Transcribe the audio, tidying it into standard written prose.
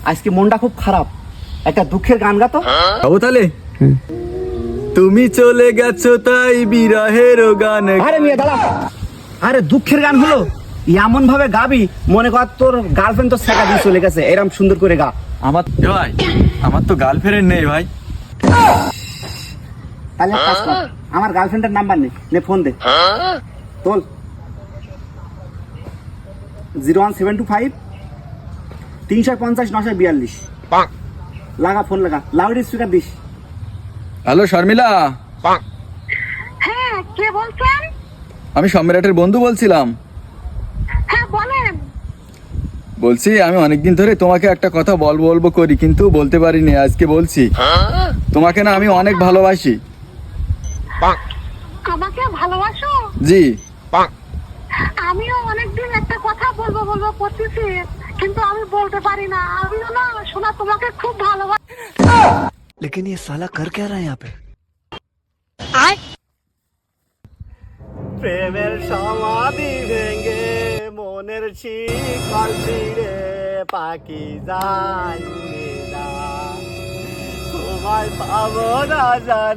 আজকে মনটা খুব খারাপ, একটা দুঃখের গান গাতো। গাবো তাহলে? তুমি চলে গেছো তাই বিরহের গান। আরে মেয়ে দাঁড়া, আরে দুঃখের গান হলো, এমন ভাবে গাবি মনে কর তোর গার্লফ্রেন্ড তো ছেঁকা দিয়ে চলে গেছে, এরকম সুন্দর করে গা। আমার ভাই, আমার তো গার্লফ্রেন্ড নেই ভাই। তাহলে এক কাজ কর, আমার গার্লফ্রেন্ডের নাম্বার নে ফোন দে, তোল 01725 350 942। লাগা, ফোন লাগা, loud speaker this. Hello Sharmila, হ্যাঁ, কে বলছেন? আমি সম্রাটের বন্ধু বলছিলাম। হ্যাঁ বলেন। বলছি আমি অনেকদিন ধরে তোমাকে একটা কথা বলবো করি, কিন্তু বলতে পারিনি, আজকে বলছি। তোমাকে না আমি অনেক ভালোবাসি। আমাকে ভালোবাসো? জি। আমিও অনেকদিন একটা কথা বলবো করতেছি, কিন্তু আমি বলতে পারি না। আমিও না শোনা তোমাকে খুব ভালোবাসি। लेकिन ये साला कर क्या रहा है यहाँ पे? প্রেমের সমাধি ভেঙে মনের শিকল ছিঁড়ে পাখি যায় উড়ে যায়, তোমায় পাবো না জানি।